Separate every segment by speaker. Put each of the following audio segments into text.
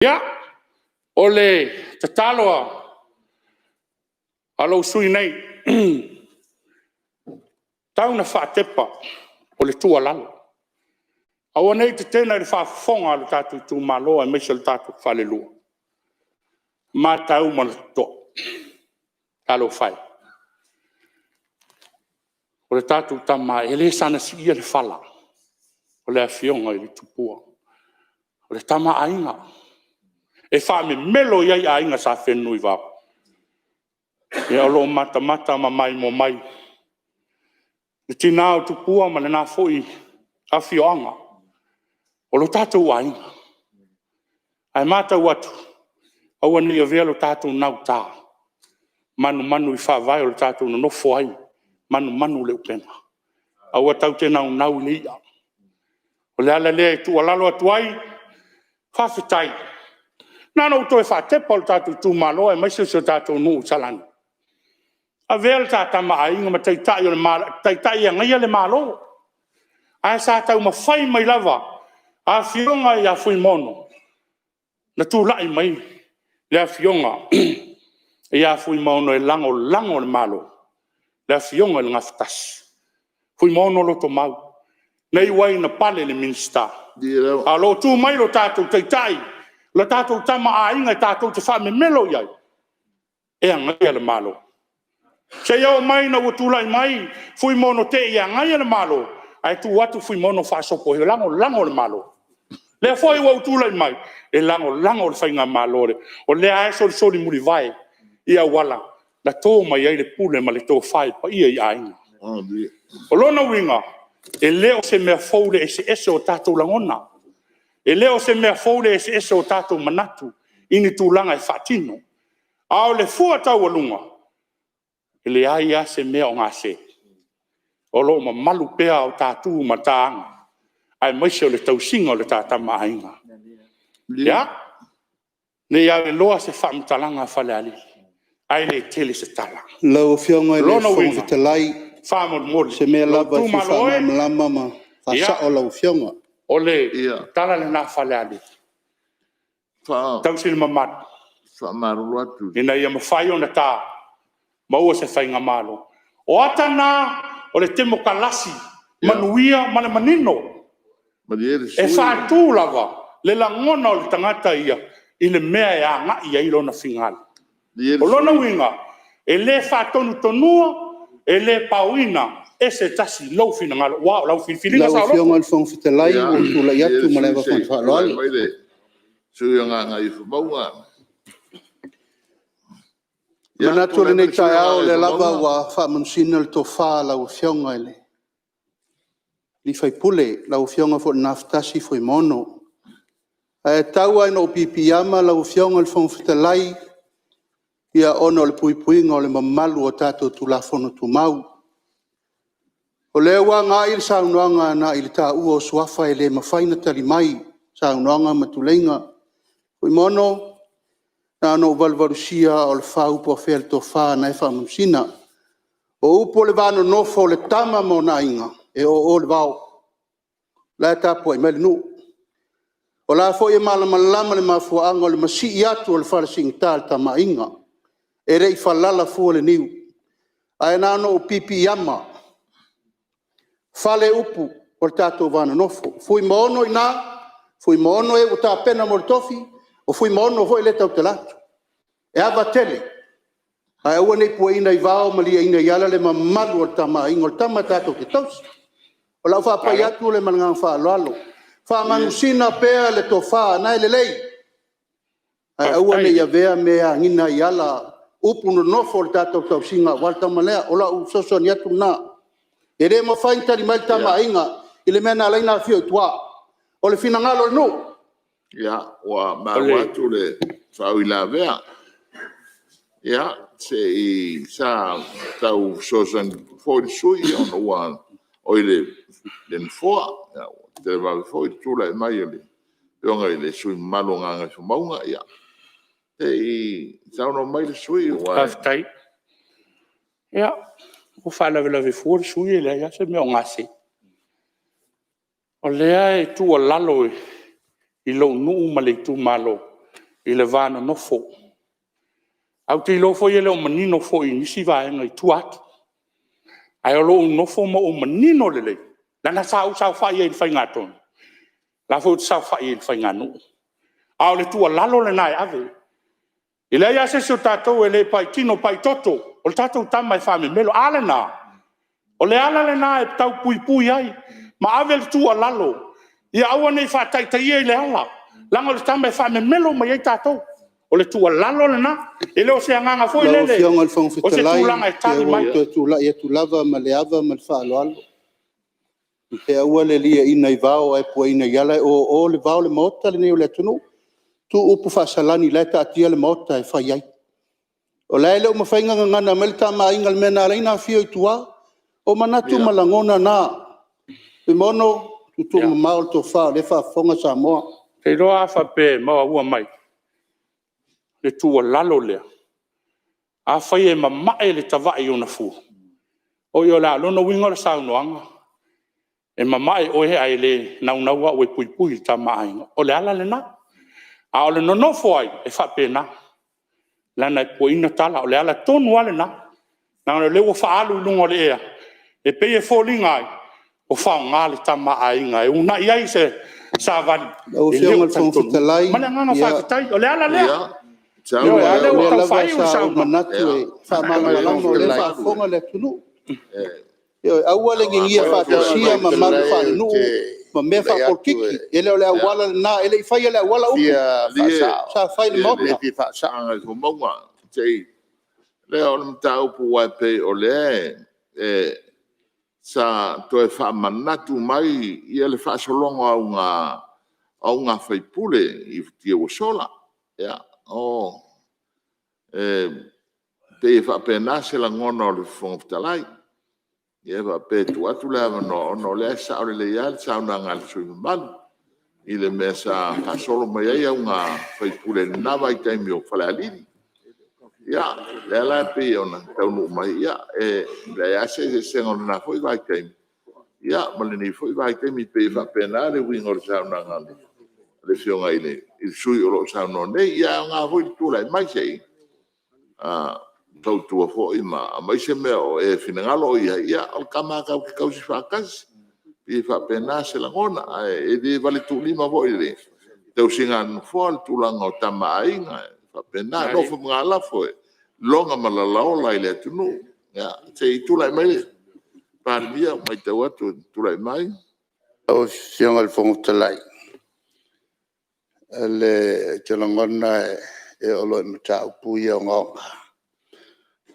Speaker 1: Ya, ole tataloa alo sui nei tauna whaatepa o le tua lalo. Awa nei te tēnā i whaafonga le tātou tū māloa e meisa le tātou whalelua. Mā tau ma le toa. Talo whai. O le tātou tama e le sana si ia le whala. O le awhionga i le tupua. O le tama ainga. E wha me melo iai ainga sa whenui wau. E alo mata ma mai mo mai. Le tina o tupua ma le nā fwoi a whioanga. O lo tātou ainga. Ai mātou atu. Aua ni a vea lo tātou nau tā. Manu i whawai o lo tātou no nofo ai. Manu le upena. Aua tau te nau ni ia. O le ala lea i tu alalo atu ai. Whawhitai. Nana uto e whatepa o lo tātou tū māloa e maise o tātou nuu salani. A vea le tātou ainga ma taitai o le māloa. Taitai a ngai le māloa. Ai sa tau ma whai mai lava. A whionga i a whui mono. Na tū lai mai. Le a whionga. I a whui mono e lango le malo. Le a whionga le ngaftas. Whui mono lo to mau. Nei wai na pale le minsta. A lo tū mai lo tātou taitai. Lo tātou tama a inga tātou te wha me melo iai. E a ngai le malo. Se iau mai na utulai mai. Whui mono te i a ngai le malo. Ai tu watu fui mono fa sopo he lango le malo. Le foi wa utulai mai e lango le fainga malo le. O le ai so li muri vai. Ia wala. Na to mai ai le pule ma le to fai pa ia i ainga. O lona winga e leo se mea foude e se o tatou langona. E leo se mea foude e se o tatou manatu. Ini tūlanga e whatino. Ao le fua tau alunga. E le ai a se mea o ngā se. O lo ma malu pea o tātū ma tāanga. Ai maise o le tausinga o le tātama ainga. Ya? Ne ia e loa se whamtalanga whale ali. Ai le tele se tala.
Speaker 2: Lau whionga i le whonga te lai.
Speaker 1: Whamod mori.
Speaker 2: Se mea lava si whamamlama ma. Whasa o lau whionga.
Speaker 1: O le tala le nā whale ali. Tausini mamat.
Speaker 3: Whamaru atu.
Speaker 1: Ina ia mawhai o na tā. Maua se whainga malo. O atana o le temo kalasi, manuia, ma le manino. E whātū lava, le langona o le tangata ia, i le mea e a ngai ia i lona whingali. O lona winga, e le whātonu tonua, e le pauina, e se tasi lau whinangalo. Wow, lau whilinga sa
Speaker 2: lau whionga le whangwhitalai, o tula iatu ma lewa whanwhaloali.
Speaker 3: Sui anga ngai whamaunga.
Speaker 2: Mana tole nei tai ao le lava wa whaamansina le to wha lau whionga ele. Li whai pule lau whionga fo naftasi fo mono. E tau ai no pipiyama lau whionga le whangwhitalai ia ono le puipuinga o le mamalu o tātou tulafono tu mau. O le wa ngā il saunoanga na il tā ua o suafa e le mawhaina tali mai saunoanga matulenga. Fo mono na no valvarusia o le whaupo whel to wha na e whamusina. O upo le vano nofo le tama mo na inga e o le vau. La tapo e mele nu. O la fo e malama le mafuanga o le masi iatu o le whalasingta le tama inga. E rei whalala fua le niu. Ai nano o pipi yama. Whale upu o le tato vano nofo. Fui moono i nā. Fui moono e o tā pena mo le tofi. O fui mono foi le tau te latu. E ava tele. Ai ua nei pua ina i vao malia ina iala le mamalu o tama ingo o tama tātou te tausi. O lau whapai atu le manangang whaaloalo. Whamanusina pea le to wha nai le lei. Ai ua nei a vea mea ngina iala upu no nofo le tātou tau singa walta malea. O lau soso ni atu nā. E re mo whaintari mai tama inga. I le mena alaina fio i tua. O le finangalo le nu.
Speaker 3: Ya, wa mawatu le whawila vea. Ya, se i sa tau sosan fōi sui on ua oile den fōa. Te wau fōi tūla e mai ele. Pionga i le sui malo nganga su maunga, ya. Te i sauno mai le sui.
Speaker 1: Haftai. Ya, o whalawe fōi sui e le ya se mea o ngase. O lea e tua lalo e. I lo nuu ma le tu malo I le vāna nofo. Au te ilofo i le o manino fo I nisi vaenga I tuat. Ai o lo nofo mo o manino lele. Lana sau whai e whai ngātoni. La fo sau whai e whai ngānu. Au le tua lalo le nai ave. I le ia se o tātou e le pai tino pai toto. O le tātou tamai whame melo ale nā. O le ala le nā e tau pui pui ai. Ma ave le tua lalo. Ia aua nei whātai tai e le ala. Langa le tamai whame melo mai ai tātou. O le tua lalo le nā. E leo se anganga fo I lele. O se tūlanga e tali mai.
Speaker 2: Ia tu lava ma le ava ma le whaaloalo. Te aua le lia ina I vao ai pua ina iala o le vao le mota le neo le tunu. Tu upu whasalani le ta atia le mota e whai ai. O le leo mawhainga ngana mele ta maa ingal mena reina fio I tua. O manatu malangona nā. E mono tu mamao to wha le wha fonga sa moa.
Speaker 1: Te roa whape maua ua mai. Le tua lalo lea. A whai e mamae le tawai o na fu. O I o la lona winga le saunoanga. E mamae o he ai le naunaua o e pui pui ta maainga. O le ala le na. A o le nonofo ai e whape na. Lana e pua ina tala o le ala tonu ale na. Nanga le ua whaalu lunga le ea. E pe e fōlinga ai. O whao ngā le ta maainga. E una iai se savani.
Speaker 2: O whionga le whangwhitalai.
Speaker 1: Mana nganga whakatai. O le ala lea.
Speaker 3: Tau
Speaker 2: le lava sa o manatu e whaamanga le whaafonga le tunu. Aua le ngingia whaatasia ma maru whaanu. Ma mea whaapolkiki. E leo le awala le nā. E le I whai le awala upu. Sa whai le mota.
Speaker 3: Le whaasanga ko maunga. Tei. Leo le mta upu waipe o le sa toe whaamanatu mai I le whaasolonga au ngā whaipule I tia wasola. Ia. O te whapena se la ngona o le whongwhitalai. Ia whape tu atu le avano no le sa o le ia le sauna ngā le sui mamalu. I le mea sa whaasolo mai ai au ngā whaipule nawa I taimi o whale aliri. Ia, le ala pe o na taunu mai ia le ase se senga o na foi vai taimi. Ia, ma le ni foi vai taimi pe whapena le wingo le sauna ngā le fionga I le I sui o lo sauna nei ia ngā hoi tūlai mai sei tau tua fo I ma mai se mea o e whinangalo ia o kama kau ki kausi whakasi I whapena se langona e di vale tu lima fo I le tau singa nufo al tūlanga o tama ainga whapena no fo mga lafo e longa malalao lai le tunu ia te I tūlai mai le pārmia mai tau atu tūlai mai
Speaker 2: O whionga le whangwhitalai. Le telangona e olo I mata upui o ngonga.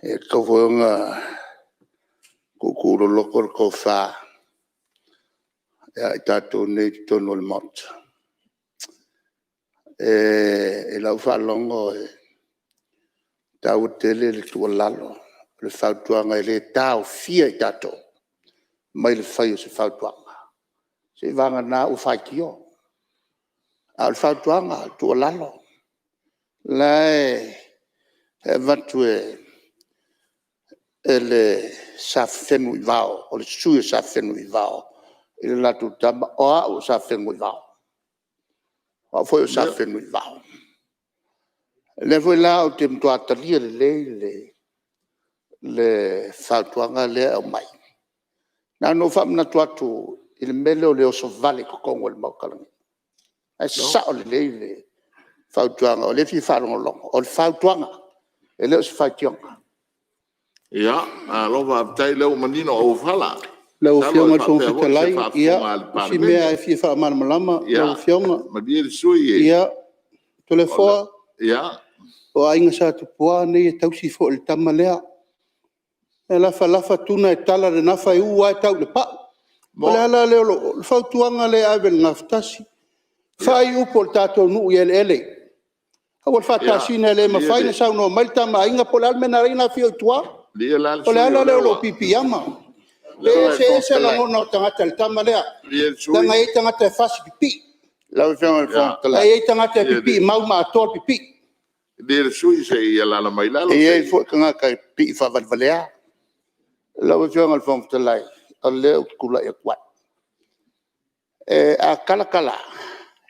Speaker 2: E kauwhonga kukuro loko ko wha. E tātou nei tono le mota. E lau whalongo e tau tele le tua lalo. Le whautuanga e le tau fia I tātou. Mai le whai o se whautuanga. Se vanga nā u whaikio. Al whautuanga tua lalo. Lai e vatu e le sa whenu I vao. O le sui sa whenu I vao. I le latu tama o au sa whenu I vao. O foi o sa whenu I vao. Le foi la o te mtua talia le whautuanga le au mai. Nā no whamna tuatu I le mele o le oso vale ko kongo le maukalangi. Ai sa o le whautuanga, o le fi whalongolongo, o le whautuanga, e leo se whaikionga.
Speaker 3: Ia, lova aptai leo manino o whala.
Speaker 2: Leo whionga tōwhitalai, ia, si mea e fi whaamalamalama, leo whionga.
Speaker 3: Ma bia sui e.
Speaker 2: Ia, tole whoa.
Speaker 3: Ia.
Speaker 2: O ainga sa tupua, nei e tausi fo le tamalea. E lafa tuna e tala re nafa e ua e tau le pa. O le ala leo lo whautuanga le avel ngaftasi. Whai upo le tātou nuu I ele. Hau le whatasi ne le mawhai na sauno mailta ma inga po le almena reina fio tua. O le ala leo lo pipi ama. Le se la ngona o tangata le tama lea. Tanga e tangata e whasi pipi. Lau whionga le whangtalai. E tangata e pipi, mau ma atol pipi.
Speaker 3: Le sui se I la mai lalo.
Speaker 2: E fo kanga kai pipi whavalvalea. Lau whionga le whangtalai. O leo kula e kwat. A kala.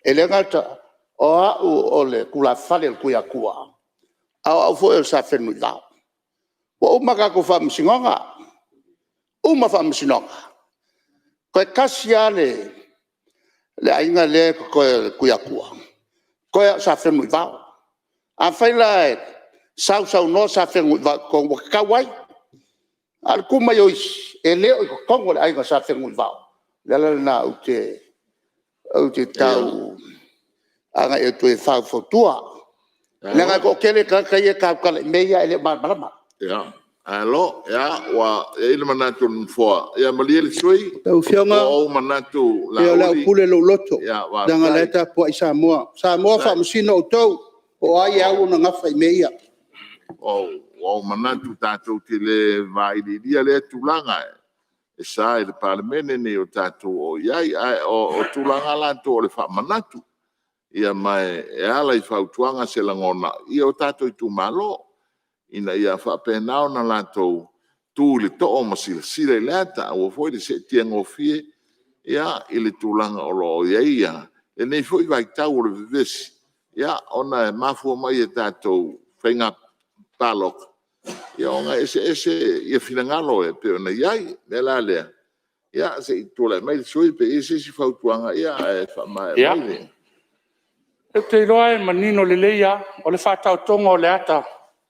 Speaker 2: E le ngata
Speaker 4: o o le kula fale le kuia kua au fo el sa fenui la o maka ko fa msingonga o ma fa msinonga ko kasia le ainga le ko kuia kua ko sa fenui va a faila sau no sa fenui va ko kawai al kuma yo ele ko kongo le ainga sa fenui va la na o te tau anga e tu e fa fotua nga ko kele ka ka meia ele malama
Speaker 3: ya alo ya wa ele manatu fo ya maliel sui
Speaker 2: Tau fionga
Speaker 3: o manatu la
Speaker 2: e la pule lo loto.
Speaker 3: ya wa
Speaker 2: Danga leta po isa moa. Sa moa fa msino tau o ai au na ngafa meia.
Speaker 3: o manatu tatu tile vai dia le tulanga e sa il parlamento ne o tatu o yai o tulanga la to le fa manatu ia mai e ala I fautuanga se langona ia o tato I tu malo ina ia fa penao na lato tu le to o masil sile lata o foi de se tiengo fie ia ile tulanga o lo ia e nei foi vai tau le vesi ia ona mafu mai e tato fenga palok ia ona ese ia finangalo e pe ona iai me la le ia se tu le mai sui pe ese si fautuanga ia e fa mai mai
Speaker 1: E te roa e manino le leia, o le whātau tonga o le ata,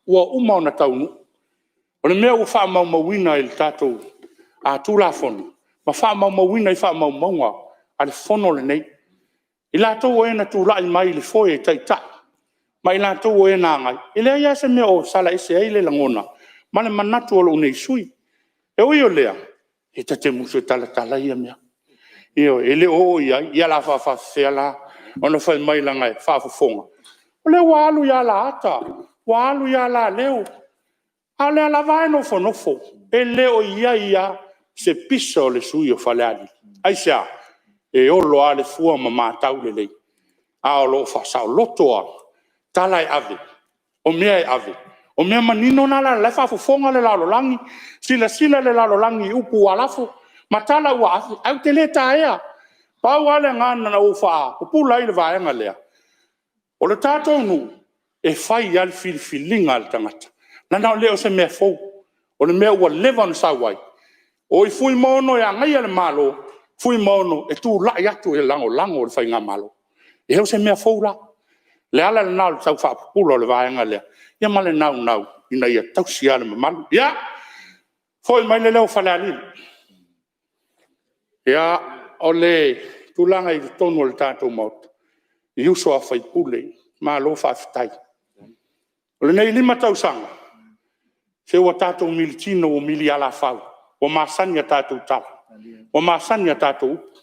Speaker 1: ua uma o na taunu. O le mea ua wha maumawina I le tātou a tūla whonu. Ma wha maumawina I wha maumaunga a le whono le nei. I lātou o e na tūla I mai le foe e taita. Ma I lātou o e nā ngai. I lea ia se mea o sala ese ei le langona. Ma le manatu o lo nei sui. E oi o lea, e te musu e tala ia mea. Io, e le o ia la whawhawhea la. Ona fai mai langa e whaafafonga. O le walu ia la ata, walu ia la leo. A le ala vai nofo. E leo ia se pisa o le sui o whaleali. Aisea, e olo a le fua ma mātau le lei. A o lo whasau lotoa, tala e ave, o mea e ave. O mea manino nala le whaafafonga le lalo langi, sila le lalo langi upu alafo, matala ua ave, au te le taea. Pau ale ngana na ufa, o pula I le vaenga lea. O le tātou nu, e whai al filifilinga al tangata. Nana o leo se mea fau, o le mea ua levan sa wai. O I fui mono e angai ale malo, fui mono e tu lai atu e lango o le whai ngā malo. E heo se mea fau la. Le ala le nau tau whaapupula o le vaenga lea. Ia male nau, ina ia tau siale ma malu. Ia, foi mai le leo whale alil. Ia, o le tulanga I tonu o le tātou maut. I uso a whai pule, ma lo whaafitai. O le nei 5 tausanga. Se ua tātou militino o mili ala whau. O māsani a tātou tala. O māsani a tātou upu.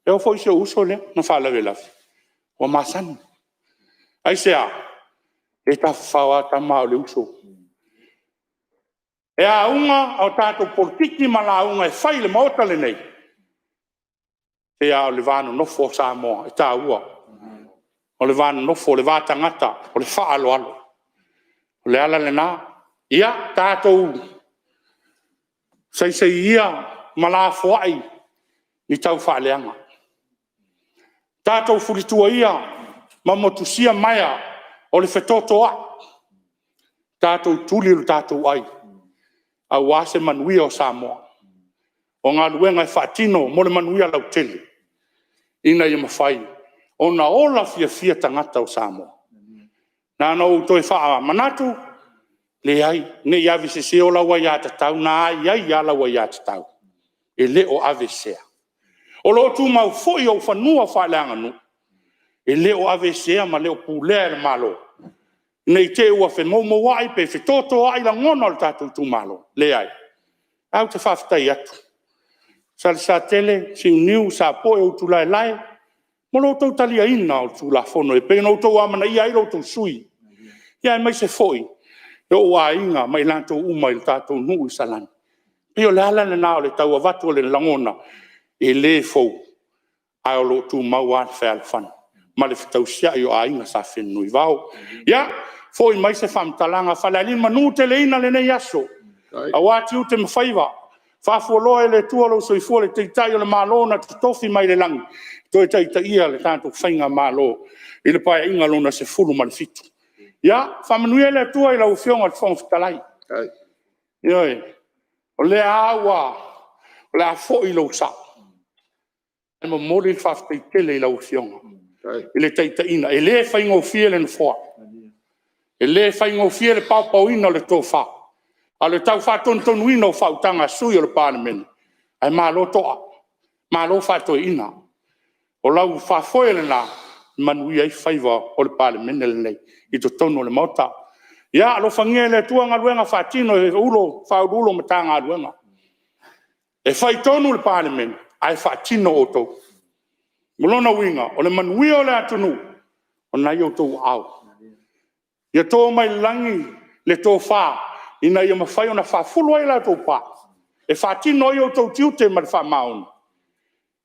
Speaker 1: E o fwoi se uso le, na whaalawe lafi. O māsani. Ai se a, e ta whaua ta mao le uso. E a unga o tātou politiki ma la unga e whai le maota le nei. E a o le vānu nofo sa moa, e tā ua. O le vānu nofo, o le vātangata, o le whaalo alo. O le ala le nā. Ia, tātou. Sei ia, mala foai, ni tau whaaleanga. Tātou furitua ia, mamotusia maia, o le whetotoa. Tātou tuli o tātou ai. A wase manuia o Samoa. O ngā luenga e whaatino, mo le manuia lau tele. Ina ia mawhai. O na ola fia tangata o Samoa. Nā nau toi wha manatu, le ai, ne iavi se o laua ia te tau, nā ai ia laua ia te tau. E le o ave sea. O lo tu mau foi o whanua whaeleanga nu. E le o ave sea ma le o pulea le malo. Nei te ua whenmomo wai pe whetoto ai la ngona o tātou tu malo. Le ai. Au te whawhitai atu. Sa tele, si uniu, sa poe o tu lai lai. Mo lo tau talia ina o tu la fono. E pēno tau amana ia i lo tau sui. Ia mai se foi. E o a inga mai lantou uma i tātou nuu i salani. Pio le ala le nao le tau avatu o le langona. E le fou. Ai o lo tu mau an whea whana. Ma le whitau sia i o a inga sa whenui vau. Ia, foi mai se whamtalanga whale alin manu te le ina le nei aso. A wāti u te mawhaiwa. Whaafualoa e le tua lo soifua le teitai o le malo na tofi mai le langi. Toi teitai ia le tātou whainga malo. I le pae inga lona se fulu ma le fitu. Ia, whamanuia le tua i lau whionga le whangwhitalai. Ia, o le awa, o le a fo i lau sa. E mo mori le whawhtei tele i lau whionga. I le teitai ina. E le whainga o fie le nfoa. E le whainga o fie le pau ina le tō wha. A le tau whaton ina o whautanga sui o le pānemene. Ai malo toa. Malo whato ina. O lau whafoe le nā. Manui ai whaiva o le pānemene le nei. I to tono le mauta. Ia, alo whangia le tuanga ruenga whatino e ulo, whaurulo me tanga ruenga. E whai tonu le pānemene. Ai whatino o tau. Mulona winga. O le manui o le atunu. O nai o tau au. Ia tō mai langi le tō wha. Ina ia mawhai o na whafulu ai la tō pā. E whatino i o tau tiute ma le wha mauni.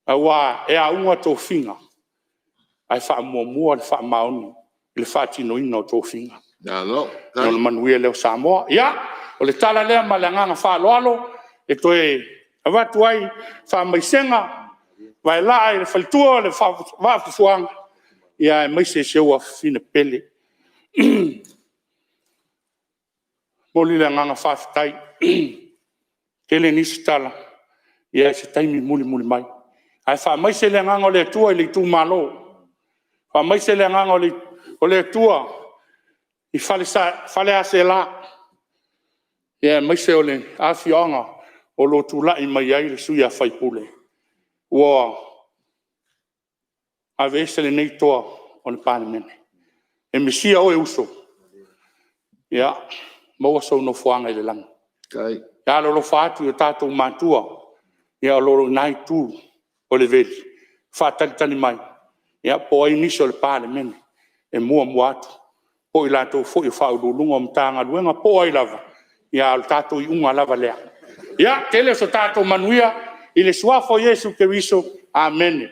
Speaker 1: Awa e a unga tō whinga. Ai wha mua le wha mauni. Le whatino ina o tō whinga.
Speaker 3: Nalo.
Speaker 1: O le manuia leo Samoa. Ia, o le tala lea ma le anganga wha loalo. E toe awatu ai wha maisenga. Vai la ai le whalitua le wha fufuanga. Ia e maise se ua fine pele. Moli le nganga whawhitai. Kele nisi tala. Ia se taimi muli mai. Ai wha maise le nganga o le tua i le tū malo. Wha maise le nganga o le tua i whale ase la. Ia maise o le awhionga o lo tū lai mai ai le sui a whaipule. Ua a vese le nei toa o le pānemene. E misia o e uso. Ia. Maua sau no fuanga i le langa. Ia lolo whaatu i tātou mātua. Ia lolo nai tū o le veli. Whātalitani mai. Ia po ai nisi o le pānemene. E mua atu. Po i lātou fo i whaurulunga o mtānga luenga. Po ai lava. Ia o tātou i unga lava lea. Ia tele so tātou manuia. I le suafo Yesu Keriso. Amen.